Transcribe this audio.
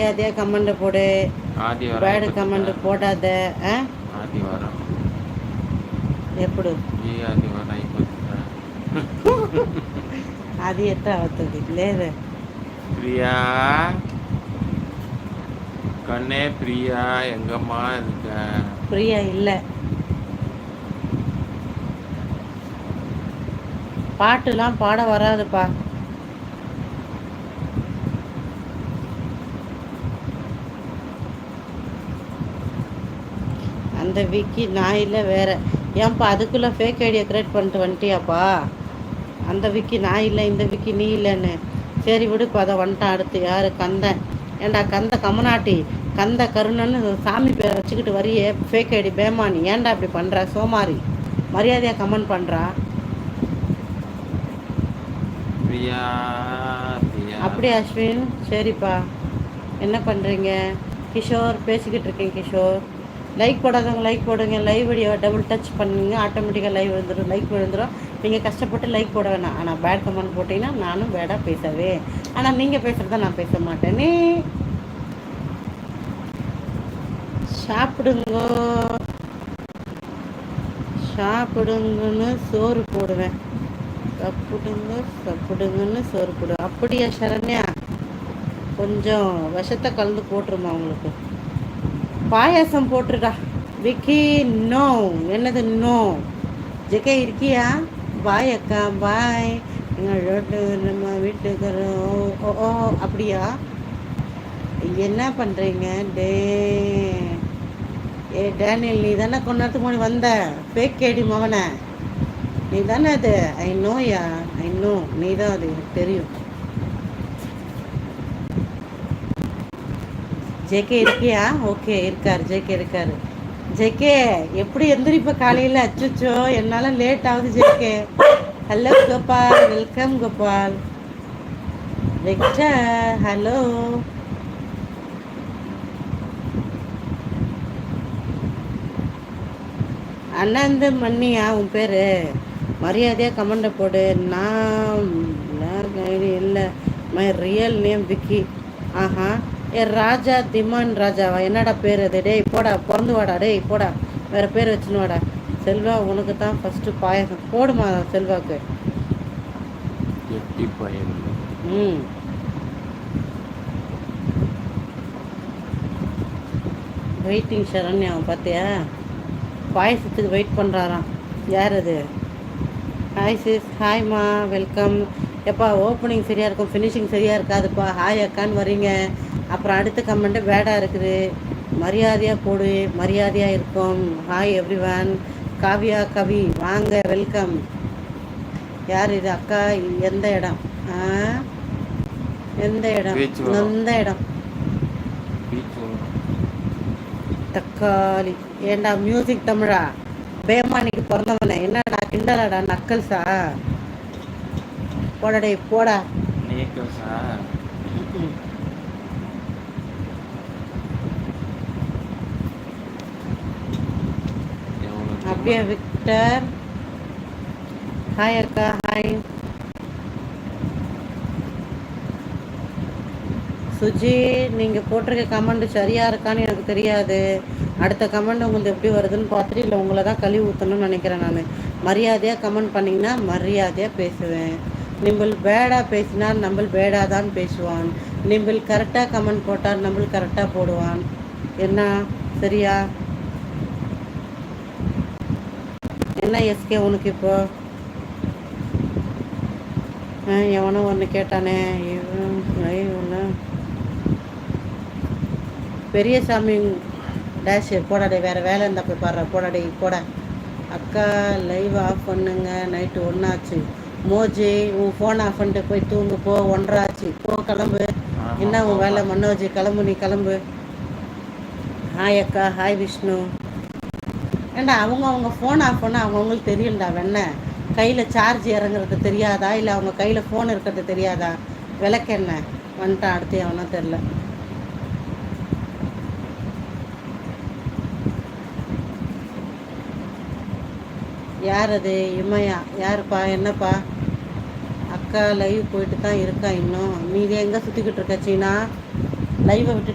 அதே கமெண்ட் போடு. ஆதி வாரம் பேடு கமெண்ட் போடாத. ஆதி வாரம் ఎప్పుడు ఈ ఆదివారం అయిపోతుందా? అది ఎట్లా అవుతుంది? లేదు பிரியா கண்ணே பிரியா எங்கம்மா இருக்க? பிரியா இல்லை. பாட்டுலாம் பாட வராதுப்பா. அந்த விக்கி நான் இல்லை வேற. ஏன்ப்பா அதுக்குள்ளே ஃபேக் ஐடியா கிரியேட் பண்ணிட்டு வந்துட்டியாப்பா? அந்த விக்கி நான் இல்லை, இந்த விக்கி நீ இல்லைன்னு. சரி விடுப்பா, அதை வந்துட்டான். அடுத்து யார்? கந்தன். ஏண்டா கந்த கமநாட்டி, கந்த கருணன்னு சாமி பேரை வச்சுக்கிட்டு வரியே ஃபேக் ஐடி பேமானி. ஏன்டா இப்படி பண்ணுற சோமாரி? மரியாதையாக கமெண்ட் பண்ணுறா. பிரியா பிரியா அப்படி அஸ்வின், சரிப்பா. என்ன பண்ணுறீங்க? கிஷோர் பேசிக்கிட்டு இருக்கேன். கிஷோர் லைக் போடாதவங்க லைக் போடுங்க. லைவ் வீடியோவை டபுள் டச் பண்ணுங்க, ஆட்டோமேட்டிக்காக லைவ் விழுந்துடும், லைக் விழுந்துடும். நீங்கள் கஷ்டப்பட்டு லைக் போட வேணாம். ஆனால் பேட் கமெண்ட் போட்டிங்கன்னா நானும் பேடாக பேசவே. ஆனால் நீங்கள் பேசுகிறத நான் பேச மாட்டேனே. சாப்பிடுங்க சாப்பிடுங்கன்னு சோறு போடுவேன். சாப்பிடுங்கன்னு சோறு போடுவேன். அப்படியா சரண்யா? கொஞ்சம் விஷத்தை கலந்து போட்டுருமா உங்களுக்கு. பாயாசம் போட்டுருடா விக்கி. நோ. என்னது நோ? ஜெகே இருக்கியா? பாய் அக்கா, பாய். எங்கள் ரோட்டு நம்ம வீட்டுக்கு ஓ ஓ அப்படியா? என்ன பண்ணுறீங்க? டேனியல், நீ தானே கொஞ்ச நேரத்துக்கு முன்னாடி வந்த ஃபேக் கேடி மவனை? நீ தானே அது? ஐ நோயா, ஐ நோ. நீ தான் அது, எனக்கு தெரியும். ஜேகே இருக்கியா? ஓகே, இருக்காரு. ஜேகே இருக்காரு. ஜேகே எப்படி எந்திரிப்ப காலையில்? அச்சுச்சோ, என்னால் லேட் ஆகுது JK. Hello Gopal, welcome Gopal. Victor, hello. அண்ணாந்து மண்ணியா உன் பேர்? மரியாதையாக கமெண்டை போடு. நான் ஐடி இல்லை. My real name Vicky. ஆஹா, ஏ ராஜா திமான் ராஜாவா? என்னடா பேர் அது? டேய் போடா, பிறந்து வாடா. டேய் போடா, வேறு பேர் வச்சுன்னு வாடா. செல்வா, உனக்கு தான் ஃபஸ்ட்டு பாயசம் போடுமா செல்வாக்கு. ம், வெயிட்டிங் சரண்யா பார்த்தியா? பாயசத்துக்கு வெயிட் பண்ணுறாராம். யார் அது? Hi sis. ஹாய்மா, வெல்கம். எப்பா ஓப்பனிங் சரியாக இருக்கும், ஃபினிஷிங் சரியாக இருக்காதுப்பா. ஹாய் அக்கான்னு வரீங்க, அப்புறம் அடுத்த கமெண்ட்டு பேடாக இருக்குது. மரியாதையாக போடு, மரியாதையாக இருக்கும். Hi everyone. Kavya, Kavi வாங்க, வெல்கம். யார் இது அக்கா? எந்த இடம்? எந்த இடம்? எந்த இடம்? தக்காளி. ஏண்டா மியூசிக் தமிழா? பேமானிக்கு பிறந்தவனே, என்னடா கிண்டலாடா? நக்கல்ஸா? போடடே போடா. அப்படியே விக்டர். ஹாய் அக்கா, ஹாய். சுஜி, நீங்கள் போட்டிருக்க கமெண்ட் சரியாக இருக்கான்னு எனக்கு தெரியாது. அடுத்த கமெண்ட் உங்களுக்கு எப்படி வருதுன்னு பார்த்துட்டு இல்லை உங்களை தான் கழுவி ஊற்றணும்னு நினைக்கிறேன் நான். மரியாதையாக கமெண்ட் பண்ணிங்கன்னா மரியாதையாக பேசுவேன். நிம்பிள் பேடாக பேசினா நம்மள் பேடாக தான் பேசுவான். நிம்பிள் கரெக்டாக கமெண்ட் போட்டால் நம்மள் கரெக்டாக போடுவான். என்ன சரியா? என்ன எஸ்கே உனக்கு இப்போ? எவனோ ஒன்று கேட்டானே, பெரியசாமி டேஷ் போடாடே. வேறு வேலை இருந்தால் போய் பாடுற. போடாடே போட. அக்கா லைவ் ஆஃப் பண்ணுங்க, நைட்டு ஒன்றாச்சு. மோஜி, உன் ஃபோன் ஆஃப் பண்ணிட்டு போய் தூங்கு போ. 1:30 ஆச்சு, போ கிளம்பு. என்ன உன் வேலை? மனோஜி கிளம்பு, நீ கிளம்பு. ஹாய் அக்கா, ஹாய் விஷ்ணு. ஏண்டா அவங்க ஃபோன் ஆஃப் பண்ண அவங்கவுங்களுக்கு தெரியும்டா. வெண்ண கையில் சார்ஜ் இறங்குறது தெரியாதா? இல்லை அவங்க கையில் ஃபோன் இருக்கிறது தெரியாதா? விளக்கெண்ண வந்துட்டான். அடுத்து அவனா தெரில. யார் அது? இமையா? யாருப்பா? என்னப்பா? அக்கா லைவ் போயிட்டு தான் இருக்கா இன்னும். நீ எங்கே சுற்றிக்கிட்டு இருக்க சீனா? லைவை விட்டு